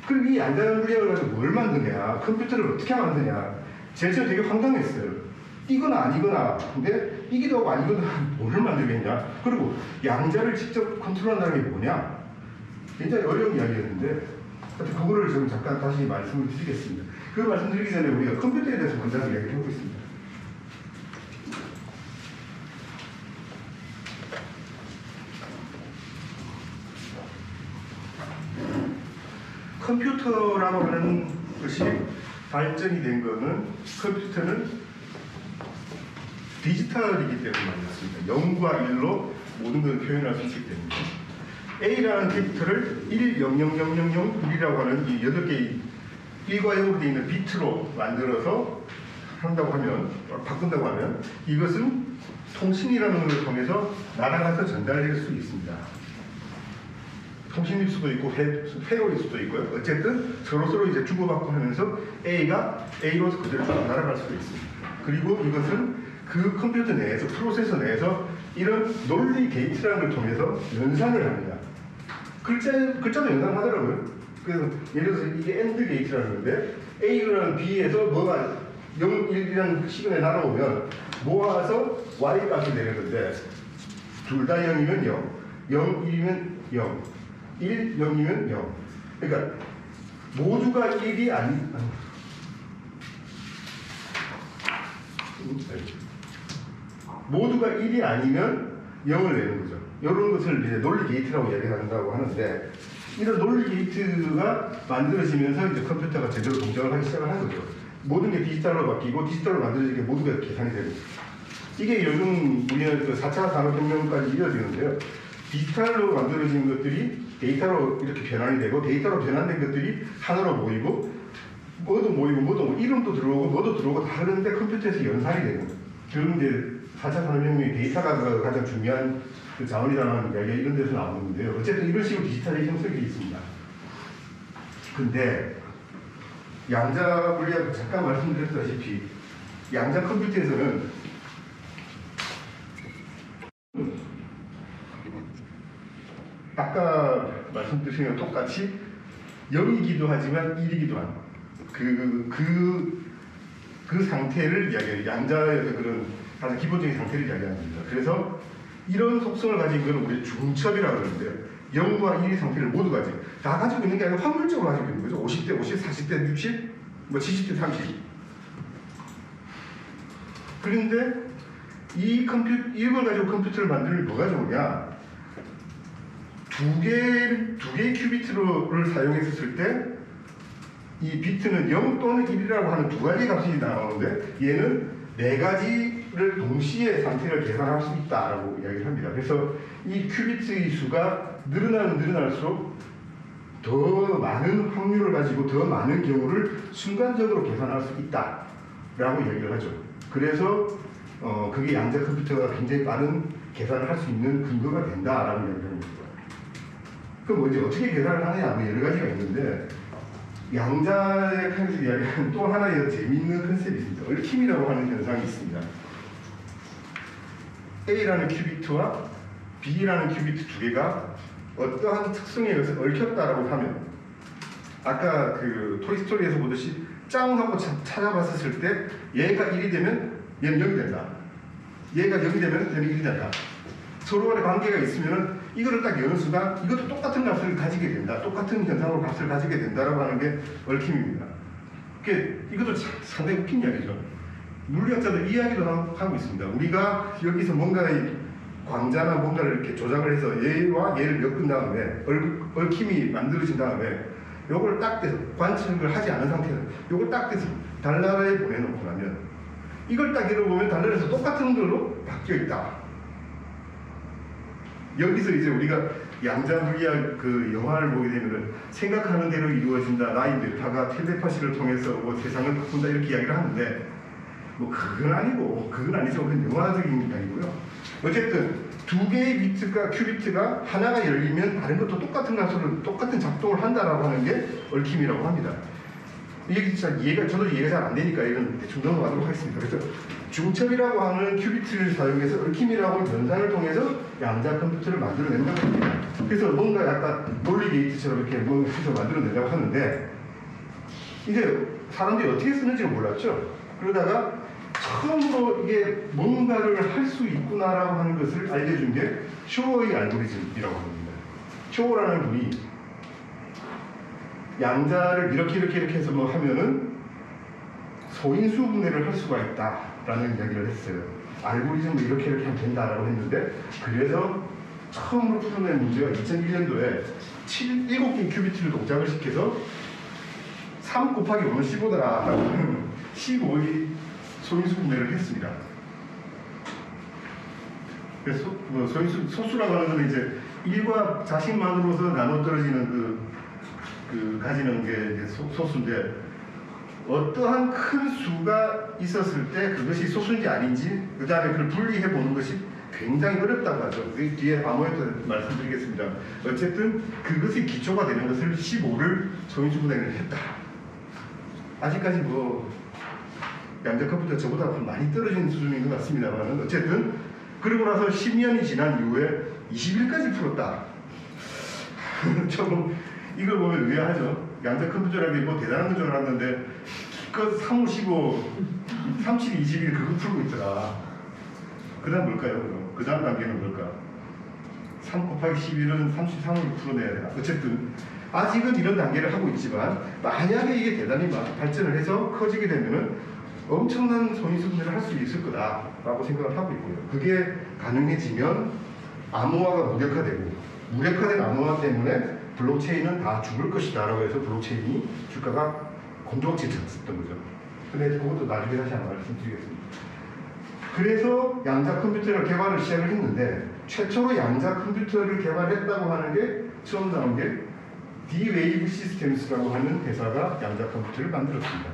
그리고 이 양자 물리학을 가지고 뭘 만드냐, 컴퓨터를 어떻게 만드냐, 제일 처음 되게 황당했어요. 이거나 아니거나. 근데 이기도 하고 아니거나 뭐를 만들겠냐. 그리고 양자를 직접 컨트롤한다는 게 뭐냐. 굉장히 어려운 이야기였는데 그거를 좀 잠깐 다시 말씀을 드리겠습니다. 그 말씀드리기 전에 우리가 컴퓨터에 대해서 먼저 이야기를 해보고 있습니다. 컴퓨터라고 하는 것이 발전이 된 거는 컴퓨터는 디지털이기 때문에 말이었습니다. 0과 1로 모든 걸 표현할 수 있기 때문에 A라는 캐릭터를 1, 0, 0, 0, 0, 0, 1이라고 하는 이 8개의 1과 0으로 되어 있는 비트로 만들어서 한다고 하면, 바꾼다고 하면 이것은 통신이라는 것을 통해서 날아가서 전달될 수 있습니다. 통신일 수도 있고 회로일 수도 있고요. 어쨌든 서로 이제 주고받고 하면서 A가 A로서 그대로 날아갈 수도 있습니다. 그리고 이것은 그 컴퓨터 내에서, 프로세서 내에서 이런 논리 게이트라는 걸 통해서 연산을 합니다. 글자도 연산하더라고요. 그래서 예를 들어서 이게 AND 게이트라는 건데 A라는 B에서 뭐가 0, 1이라는 시간에 날아오면 모아서 Y 값을 내는 건데 둘 다 0이면 0, 0, 1이면 0, 1, 0이면 0. 그러니까 모두가 1이 모두가 1이 아니면 0을 내는 거죠. 이런 것을 이제 논리 게이트라고 이야기한다고 하는데 이런 논리 게이트가 만들어지면서 이제 컴퓨터가 제대로 동작을 하기 시작을 한 거죠. 모든 게 디지털로 바뀌고 디지털로 만들어지게 모두가 계산이 되는 거죠. 이게 요즘 우리는 그 4차 산업혁명까지 이어지는데요. 디지털로 만들어진 것들이 데이터로 이렇게 변환이 되고 데이터로 변환된 것들이 하나로 모이고 뭐도 이름도 들어오고 뭐도 들어오고 다 그러는데 컴퓨터에서 연산이 되는 거예요. 그럼 이제 4차 산업혁명의 데이터가 가장 중요한 그 자원이라는 이야기가 이런 데서 나오는데요. 어쨌든 이런 식으로 디지털이 형성이 있습니다. 근데 양자 물리학 잠깐 말씀드렸다시피 양자 컴퓨터에서는 아까 말씀드린 것과 똑같이 0이기도 하지만 1이기도 한 그 상태를 이야기해요. 양자에서 그런 가장 기본적인 상태를 이야기하는 겁니다. 그래서 이런 속성을 가진 것은 우리 중첩이라고 그러는데요. 0과 1의 상태를 모두 가지고 다 가지고 있는 게 아니라 확률적으로 가지고 있는 거죠. 50대 50, 40대 60, 뭐 70대 30. 그런데 이걸 가지고 컴퓨터를 만들면 뭐가 좋으냐? 두 개의 큐비트를 사용했을 때 이 비트는 0 또는 1이라고 하는 두 가지 값이 나오는데 얘는 네 가지를 동시에 상태를 계산할 수 있다라고 이야기를 합니다. 그래서 이 큐비트의 수가 늘어나면 늘어날수록 더 많은 확률을 가지고 더 많은 경우를 순간적으로 계산할 수 있다라고 이야기를 하죠. 그래서 그게 양자 컴퓨터가 굉장히 빠른 계산을 할 수 있는 근거가 된다라고 이야기를 합니다. 그럼 뭐 이제 어떻게 계산을 하느냐 뭐 여러 가지가 있는데 양자의 컨셉 이야기하는 또 하나의 재미있는 컨셉이 있습니다. 얽힘이라고 하는 현상이 있습니다. A라는 큐비트와 B라는 큐비트 두 개가 어떠한 특성에 의해서 얽혔다라고 하면 아까 그 토이스토리에서 보듯이 짱 하고 찾아봤을 때 얘가 1이 되면 얘는 0이 된다. 얘가 0이 되면 얘는 1이 된다. 서로 간의 관계가 있으면 이거를 딱 여는 순간 이것도 똑같은 값을 가지게 된다. 똑같은 현상으로 값을 가지게 된다라고 하는 게 얽힘입니다. 이것도 상당히 웃긴 이야기죠. 물리학자들 이야기도 하고 있습니다. 우리가 여기서 뭔가의 광자나 뭔가를 이렇게 조작을 해서 얘와 얘를 엮은 다음에 얽힘이 만들어진 다음에 요걸 딱 떼서 관측을 하지 않은 상태에서 요걸 딱 떼서 달나라에 보내놓고 나면 이걸 딱 열어보면 달나라에서 똑같은 걸로 바뀌어 있다. 여기서 이제 우리가 양자 물리학 그 영화를 보게 되면은 생각하는 대로 이루어진다. 나의 뇌파가 텔레파시를 통해서 뭐 세상을 바꾼다 이렇게 이야기를 하는데 뭐 그건 아니고 그건 아니죠. 그건 영화적인 이야기고요. 어쨌든 두 개의 비트가 큐비트가 하나가 열리면 다른 것도 똑같은 값으로 똑같은 작동을 한다라고 하는 게 얽힘이라고 합니다. 이게 진짜 저도 이해가 잘 안 되니까 이건 대충 넘어가도록 하겠습니다. 그래서 중첩이라고 하는 큐비트를 사용해서 얽힘이라고 하는 연산을 통해서 양자 컴퓨터를 만들어낸다고 합니다. 그래서 뭔가 약간 논리 게이트처럼 이렇게 뭔가 해서 만들어낸다고 하는데 이제 사람들이 어떻게 쓰는지는 몰랐죠. 그러다가 처음으로 이게 뭔가를 할 수 있구나라고 하는 것을 알려준 게 쇼어의 알고리즘이라고 합니다. 쇼어라는 분이 양자를 이렇게 해서 뭐 하면은 소인수 분해를 할 수가 있다라는 이야기를 했어요. 알고리즘을 이렇게 하면 된다라고 했는데 그래서 처음으로 풀어낸 문제가 2001년도에 7개 큐비트를 동작을 시켜서 3 곱하기 5는 15더라 15의 소인수 분해를 했습니다. 그래서 소인수 소수라고 하는 것은 이제 1과 자신만으로서 나눠 떨어지는 가지는 게 이제 소수인데 어떠한 큰 수가 있었을 때 그것이 소수인지 아닌지 그 다음에 그걸 분리해 보는 것이 굉장히 어렵다고 하죠. 그 뒤에 아무래도 말씀드리겠습니다. 어쨌든 그것이 기초가 되는 것을 15를 소인수 분해를 했다. 아직까지 뭐 양자 컴퓨터 저보다 많이 떨어진 수준인 것 같습니다만 어쨌든 그러고 나서 10년이 지난 이후에 20일까지 풀었다. 조금 이걸 보면 의아하죠. 양자 컴퓨터라는 게 뭐 대단한 건 줄 알았는데 기껏 3, 5, 15, 3, 7, 20일 그거 풀고 있더라. 그 다음 뭘까요? 그 다음 단계는 뭘까? 3 곱하기 11은 33을 풀어내야 되나? 어쨌든 아직은 이런 단계를 하고 있지만 만약에 이게 대단히 발전을 해서 커지게 되면은 엄청난 소인수 분해를 할 수 있을 거다라고 생각을 하고 있고요. 그게 가능해지면 암호화가 무력화되고 무력화된 암호화 때문에 블록체인은 다 죽을 것이다 라고 해서 블록체인이 주가가 곤두박질 쳤던 거죠. 근데 그것도 나중에 다시 한번 말씀드리겠습니다. 그래서 양자 컴퓨터를 개발을 시작을 했는데 최초로 양자 컴퓨터를 개발했다고 하는 게 처음 나온 게 D-Wave Systems라고 하는 회사가 양자 컴퓨터를 만들었습니다.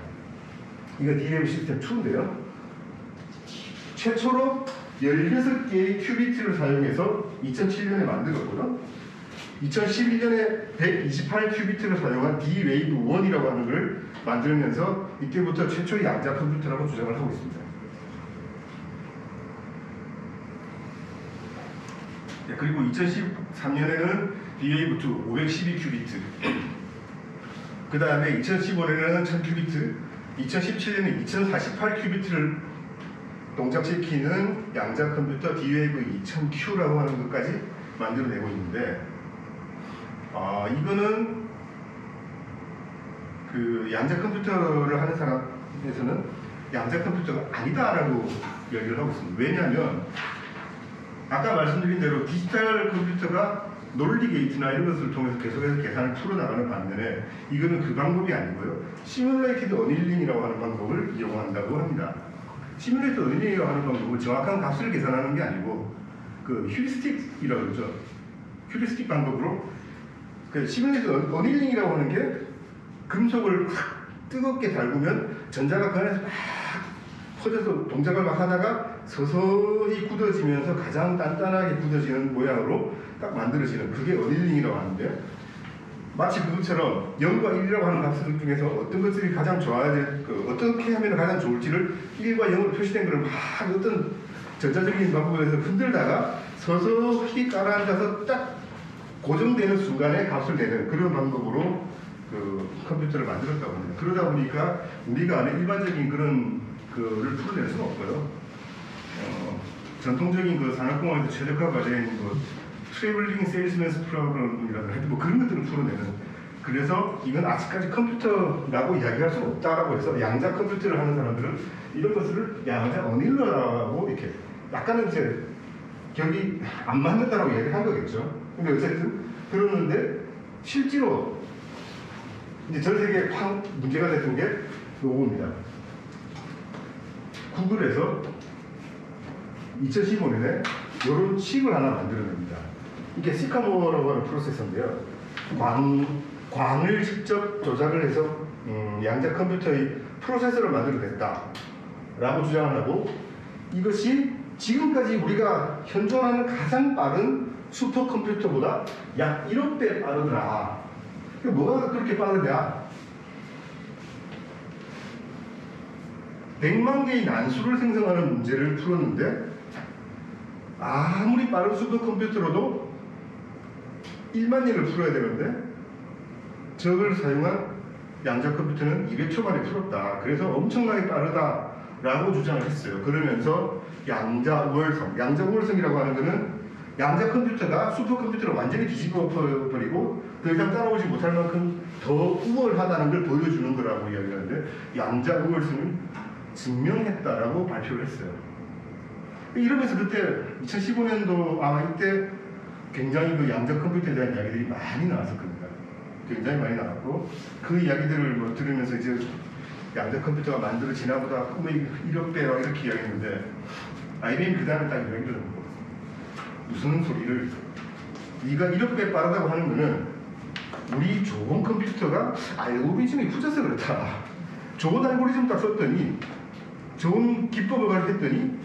이거 D-Wave 시스템 2인데요. 최초로 16개의 큐비트를 사용해서 2007년에 만들었거든. 2011년에 128큐비트를 사용한 D-Wave 1이라고 하는 걸 만들면서 이때부터 최초의 양자 컴퓨터라고 주장을 하고 있습니다. 네, 그리고 2013년에는 D-Wave 2 512큐비트 그 다음에 2015년에는 1000큐비트 2017년에 2048큐비트를 동작시키는 양자 컴퓨터 D-Wave 2000Q라고 하는 것까지 만들어내고 있는데 이거는 그 양자 컴퓨터를 하는 사람에서는 양자 컴퓨터가 아니다라고 얘기를 하고 있습니다. 왜냐하면 아까 말씀드린 대로 디지털 컴퓨터가 논리 게이트나 이런 것을 통해서 계속해서 계산을 풀어나가는 반면에 이거는 그 방법이 아니고요. 시뮬레이티드 어닐링이라고 하는 방법을 이용한다고 합니다. 시뮬레이티드 어닐링이라고 하는 방법은 정확한 값을 계산하는 게 아니고 그 휴리스틱이라고 그러죠. 휴리스틱 방법으로 그 시뮬레이티드 어닐링이라고 하는 게 금속을 확 뜨겁게 달구면 전자가 그 안에서 막 퍼져서 동작을 막 하다가 서서히 굳어지면서 가장 단단하게 굳어지는 모양으로 딱 만들어지는 그게 어닐링이라고 하는데 마치 그것처럼 0과 1이라고 하는 값들 중에서 어떤 것들이 가장 좋아야 될 어떻게 하면 가장 좋을지를 1과 0으로 표시된 것을 막 어떤 전자적인 방법에서 흔들다가 서서히 깔아앉아서 딱 고정되는 순간에 값을 내는 그런 방법으로 그 컴퓨터를 만들었다고 합니다. 그러다 보니까 우리가 아는 일반적인 그런 그를 풀어낼 수가 없고요. 전통적인 그 산업공학에서 최적화된 그 트래블링 세일스맨스 프로그램이라는 하여튼 뭐 그런 것들을 풀어내는 그래서 이건 아직까지 컴퓨터라고 이야기할 수 없다라고 해서 양자 컴퓨터를 하는 사람들은 이런 것을 양자 어닐러라고 이렇게 약간은 이제 격이 안 맞는다라고 얘기한 거겠죠. 근데 어쨌든 그러는데 실제로 이제 전 세계에 확 문제가 됐던 게 요겁니다. 구글에서 2015년에 이런 칩을 하나 만들어냅니다. 이게 시카모라고 하는 프로세서인데요. 광을 직접 조작을 해서 양자 컴퓨터의 프로세서를 만들어냈다 라고 주장을 하고 이것이 지금까지 우리가 현존하는 가장 빠른 슈퍼컴퓨터보다 약 1억 배 빠르더라. 뭐가 그렇게 빠르냐? 100만 개의 난수를 생성하는 문제를 풀었는데 아무리 빠른 슈퍼컴퓨터로도 1만 년을 풀어야 되는데 저걸 사용한 양자 컴퓨터는 200초 만에 풀었다. 그래서 엄청나게 빠르다라고 주장을 했어요. 그러면서 양자 우월성이라고 하는 것은 양자 컴퓨터가 슈퍼컴퓨터를 완전히 뒤집어 버리고 더 이상 따라오지 못할 만큼 더 우월하다는 걸 보여주는 거라고 이야기하는데 양자 우월성을 증명했다라고 발표를 했어요. 이러면서 그때 2015년도 아마 이때 굉장히 그 양자 컴퓨터에 대한 이야기들이 많이 나왔을 겁니다. 굉장히 많이 나왔고 그 이야기들을 뭐 들으면서 이제 양자 컴퓨터가 만들어지나 보다 꿈의 1억 배라 이렇게 이야기했는데 IBM이 그 다음에 딱 이야기를 듣고 무슨 소리를 네가 1억 배 빠르다고 하는 거는 우리 좋은 컴퓨터가 알고리즘이 풀져서 그렇다. 좋은 알고리즘 딱 썼더니 좋은 기법을 가르쳤더니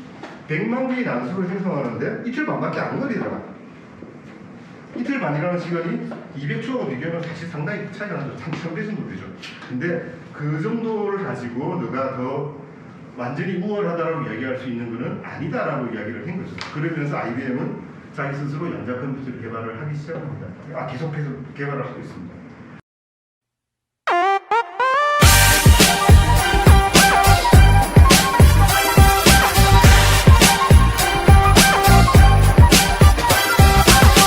100만 개의 난수를 생성하는데 이틀 반밖에 안 걸리더라. 이틀 반이라는 시간이 200초하고 비교하면 사실 상당히 차이가 나죠. 3,000배 정도 되죠. 근데 그 정도를 가지고 너가 더 완전히 우월하다라고 이야기할 수 있는 것은 아니다라고 이야기를 한 거죠. 그러면서 IBM은 자기 스스로 양자 컴퓨터를 개발을 하기 시작합니다. 계속해서 개발을 하고 있습니다.